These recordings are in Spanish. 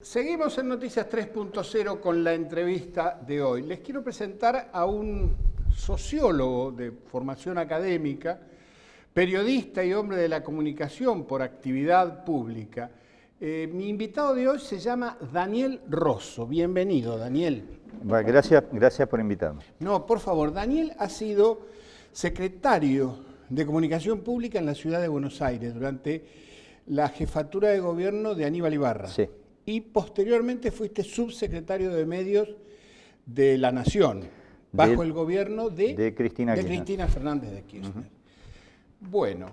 Seguimos en Noticias 3.0 con la entrevista de hoy. Les quiero presentar a un sociólogo de formación académica, periodista y hombre de la comunicación por actividad pública. Mi invitado de hoy se llama Daniel Rosso. Bienvenido, Daniel. Bueno, gracias por invitarme. No, por favor, Daniel ha sido secretario de Comunicación Pública en la ciudad de Buenos Aires durante la jefatura de gobierno de Aníbal Ibarra. Sí. Y posteriormente fuiste subsecretario de Medios de la Nación, bajo el gobierno de Cristina Fernández de Kirchner. Bueno,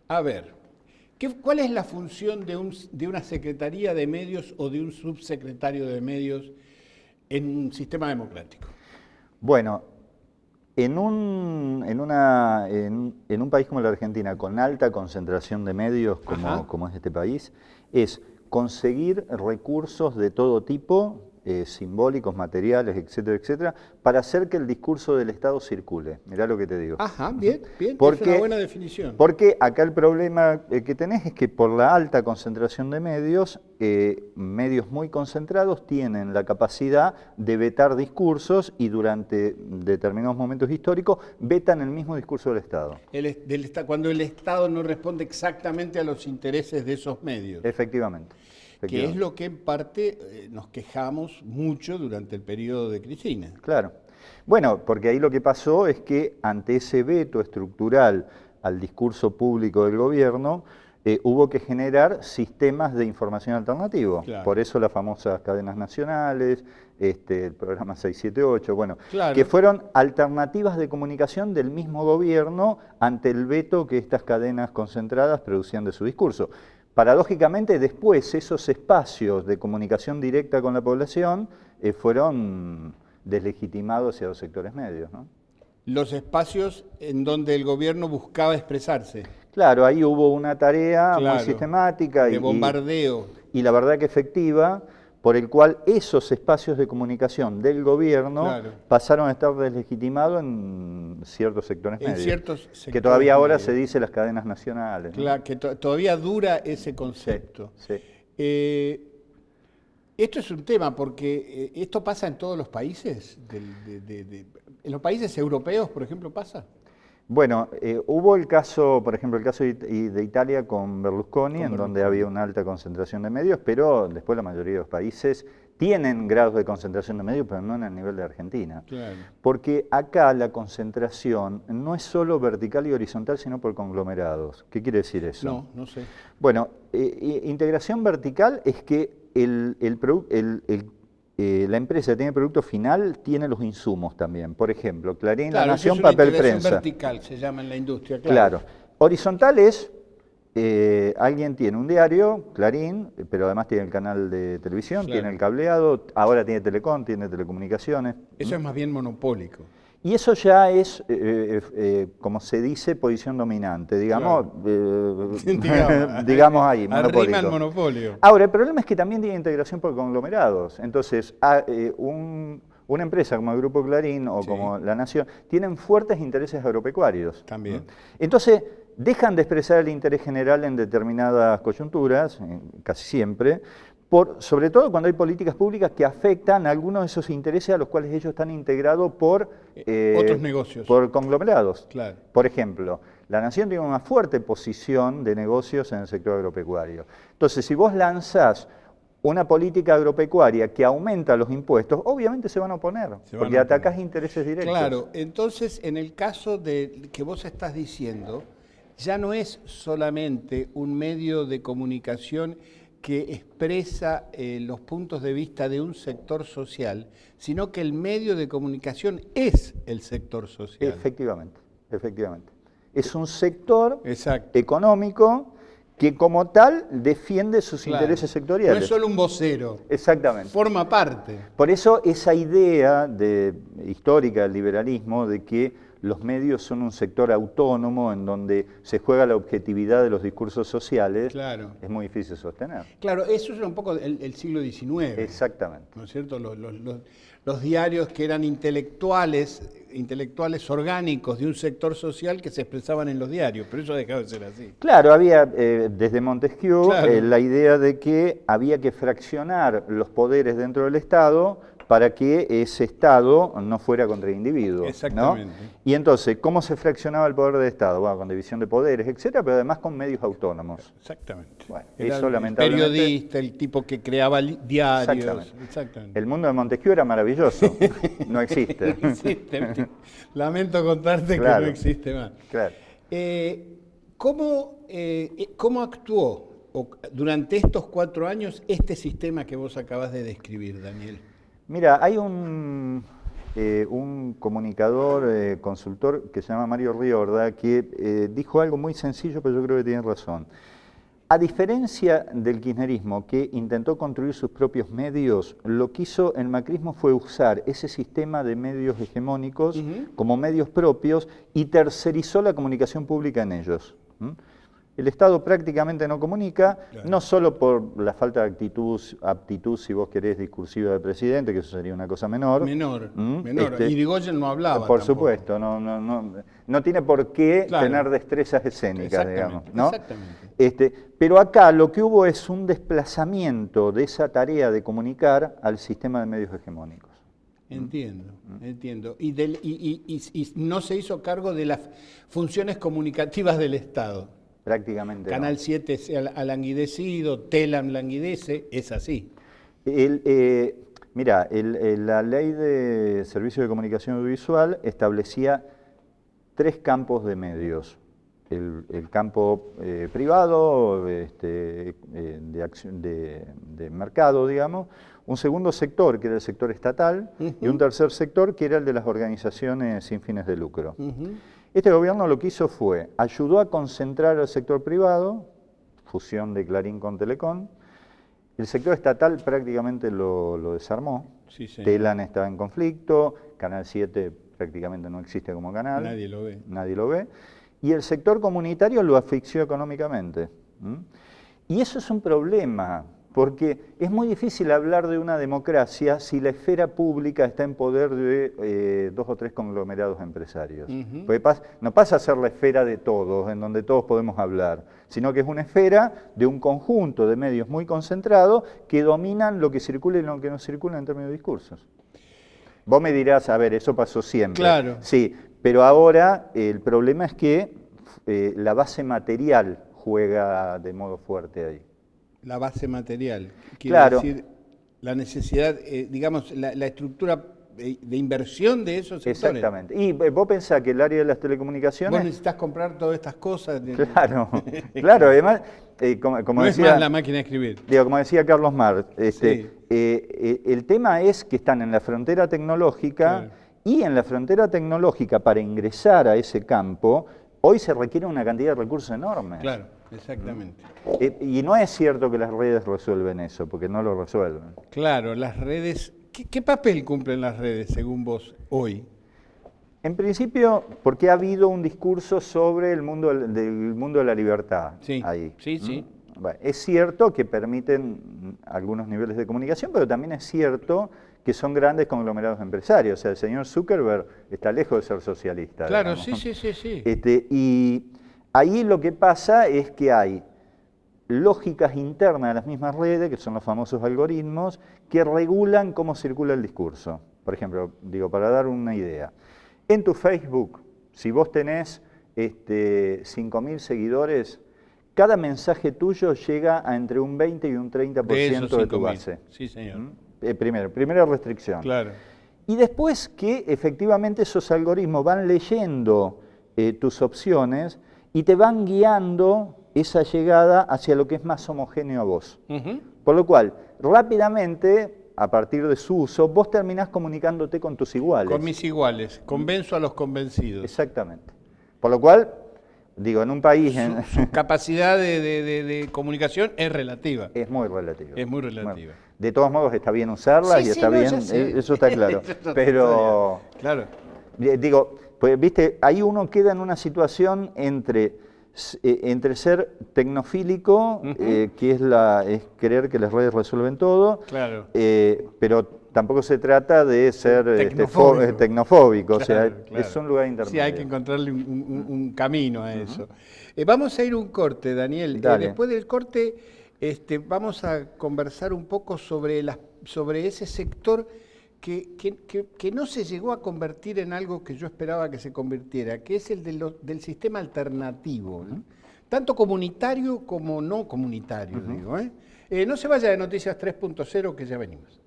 a ver, ¿cuál es la función de una secretaría de medios o de un subsecretario de medios en un sistema democrático? Bueno, en un país como la Argentina, con alta concentración de medios como es este país, es conseguir recursos de todo tipo, simbólicos, materiales, etcétera, etcétera, para hacer que el discurso del Estado circule. Mirá lo que te digo. Ajá, bien, bien, porque, es una buena definición. Porque acá el problema que tenés es que por la alta concentración de medios, medios muy concentrados tienen la capacidad de vetar discursos y durante determinados momentos históricos vetan el mismo discurso del Estado. Cuando el Estado no responde exactamente a los intereses de esos medios. Efectivamente. Que es lo que en parte nos quejamos mucho durante el periodo de Cristina. Claro. Bueno, porque ahí lo que pasó es que ante ese veto estructural al discurso público del gobierno, hubo que generar sistemas de información alternativo. Claro. Por eso las famosas cadenas nacionales, el programa 678, bueno, claro, que fueron alternativas de comunicación del mismo gobierno ante el veto que estas cadenas concentradas producían de su discurso. Paradójicamente, después esos espacios de comunicación directa con la población fueron deslegitimados hacia los sectores medios, ¿no? Los espacios en donde el gobierno buscaba expresarse. Claro, ahí hubo una tarea muy sistemática de bombardeo. Y la verdad que efectiva, por el cual esos espacios de comunicación del gobierno pasaron a estar deslegitimados en ciertos sectores medios. Ciertos sectores que todavía ahora se dice las cadenas nacionales, ¿no? Claro, que todavía dura ese concepto. Sí, sí. Esto es un tema porque esto pasa en todos los países. ¿En los países europeos, por ejemplo, pasa? Bueno, hubo el caso, por ejemplo, el caso de Italia con Berlusconi, en donde había una alta concentración de medios, pero después la mayoría de los países tienen grados de concentración de medios, pero no en el nivel de Argentina. Claro. Porque acá la concentración no es solo vertical y horizontal, sino por conglomerados. ¿Qué quiere decir eso? No, no sé. Bueno, integración vertical es que la empresa que tiene producto final tiene los insumos también. Por ejemplo, Clarín, La Nación, papel, prensa. Vertical se llama en la industria. Claro. Horizontal es, alguien tiene un diario, Clarín, pero además tiene el canal de televisión, tiene el cableado, ahora tiene Telecom, tiene telecomunicaciones. Eso es más bien monopólico. Y eso ya es, como se dice, posición dominante, digamos, digamos ahí, monopólico. Arrima el monopolio. Ahora, el problema es que también tiene integración por conglomerados. Entonces, una empresa como el Grupo Clarín o como La Nación tienen fuertes intereses agropecuarios. También. ¿No? Entonces, dejan de expresar el interés general en determinadas coyunturas, casi siempre, sobre todo cuando hay políticas públicas que afectan a algunos de esos intereses a los cuales ellos están integrados por otros negocios, por conglomerados. Claro. Por ejemplo, La Nación tiene una fuerte posición de negocios en el sector agropecuario. Entonces, si vos lanzás una política agropecuaria que aumenta los impuestos, obviamente se van a oponer, porque atacás intereses directos. Claro, entonces en el caso de que vos estás diciendo, ya no es solamente un medio de comunicación que expresa los puntos de vista de un sector social, sino que el medio de comunicación es el sector social. Efectivamente, efectivamente. Es un sector económico que como tal defiende sus intereses sectoriales. No es solo un vocero. Exactamente. Forma parte. Por eso esa idea histórica del liberalismo de que los medios son un sector autónomo en donde se juega la objetividad de los discursos sociales, claro, es muy difícil sostener. Claro, eso era un poco el siglo XIX. Exactamente. ¿No es cierto? Los diarios que eran intelectuales orgánicos de un sector social que se expresaban en los diarios, pero eso ha dejado de ser así. Claro, había desde Montesquieu la idea de que había que fraccionar los poderes dentro del Estado para que ese Estado no fuera contra el individuo. Exactamente. ¿No? Y entonces, ¿cómo se fraccionaba el poder del Estado? Bueno, con división de poderes, etcétera, pero además con medios autónomos. Exactamente. Bueno, era eso el lamentablemente... periodista, el tipo que creaba diarios. Exactamente. El mundo de Montesquieu era maravilloso. No existe. No existe. Lamento contarte que no existe más. Claro. ¿Cómo actuó durante estos 4 años este sistema que vos acabas de describir, Daniel? Mira, hay un comunicador, consultor, que se llama Mario Riorda, que dijo algo muy sencillo, pero yo creo que tiene razón. A diferencia del kirchnerismo, que intentó construir sus propios medios, lo que hizo el macrismo fue usar ese sistema de medios hegemónicos como medios propios y tercerizó la comunicación pública en ellos. El Estado prácticamente no comunica, no solo por la falta de aptitud, si vos querés, discursiva del presidente, que eso sería una cosa menor. Menor. Y Irigoyen no hablaba por tampoco. Supuesto, no tiene por qué tener destrezas escénicas, digamos. ¿No? Exactamente. Pero acá lo que hubo es un desplazamiento de esa tarea de comunicar al sistema de medios hegemónicos. Entiendo. Y no se hizo cargo de las funciones comunicativas del Estado. Prácticamente Canal 7 ha languidecido, Telam languidece, es así. Mira, la ley de servicios de comunicación audiovisual establecía 3 campos de medios. El campo privado, de mercado, digamos, un segundo sector, que era el sector estatal, y un tercer sector, que era el de las organizaciones sin fines de lucro. Este gobierno lo que hizo fue, ayudó a concentrar al sector privado, fusión de Clarín con Telecom, el sector estatal prácticamente lo desarmó, Telam estaba en conflicto, Canal 7 prácticamente no existe como canal, nadie lo ve, y el sector comunitario lo asfixió económicamente. Y eso es un problema, porque es muy difícil hablar de una democracia si la esfera pública está en poder de 2 o 3 conglomerados empresarios. Porque no pasa a ser la esfera de todos, en donde todos podemos hablar, sino que es una esfera de un conjunto de medios muy concentrados que dominan lo que circula y lo que no circula en términos de discursos. Vos me dirás, a ver, eso pasó siempre. Claro. Sí, pero ahora el problema es que la base material juega de modo fuerte ahí. La base material, quiere claro. decir la necesidad, digamos, la estructura de inversión de esos sectores. Exactamente. Y vos pensás que el área de las telecomunicaciones... Vos necesitas comprar todas estas cosas. Claro, claro, además, como no decía... es más la máquina de escribir. Como decía Carlos Marx, el tema es que están en la frontera tecnológica y en la frontera tecnológica, para ingresar a ese campo, hoy se requiere una cantidad de recursos enormes. Claro, exactamente. Y no es cierto que las redes resuelven eso, porque no lo resuelven. Claro, las redes... ¿Qué papel cumplen las redes, según vos, hoy? En principio, porque ha habido un discurso sobre el mundo de la libertad ahí. Sí. Bueno, es cierto que permiten algunos niveles de comunicación, pero también es cierto que son grandes conglomerados empresarios. O sea, el señor Zuckerberg está lejos de ser socialista. Claro, digamos. sí. Y ahí lo que pasa es que hay lógicas internas de las mismas redes, que son los famosos algoritmos, que regulan cómo circula el discurso. Por ejemplo, para dar una idea, en tu Facebook, si vos tenés 5.000 seguidores, cada mensaje tuyo llega a entre un 20 y un 30% de tu base. Sí, señor. Primera restricción. Claro. Y después que efectivamente esos algoritmos van leyendo tus opciones y te van guiando esa llegada hacia lo que es más homogéneo a vos. Por lo cual, rápidamente, a partir de su uso, vos terminás comunicándote con tus iguales. Con mis iguales, convenzo a los convencidos. Exactamente. Por lo cual, en un país... Su capacidad de comunicación es relativa. Es muy relativa. Es muy relativa. De todos modos, está bien usarla y está bien, eso está claro. Pero... Claro. digo, pues viste, ahí uno queda en una situación entre ser tecnofílico, que es creer que las redes resuelven todo, claro. Pero tampoco se trata de ser tecnofóbico, claro, o sea, es un lugar intermedio. Sí, hay que encontrarle un camino a eso. Vamos a ir a un corte, Daniel. Después del corte vamos a conversar un poco sobre ese sector que no se llegó a convertir en algo que yo esperaba que se convirtiera, que es el del sistema alternativo, ¿no? Tanto comunitario como no comunitario, digo. No se vaya de Noticias 3.0, que ya venimos.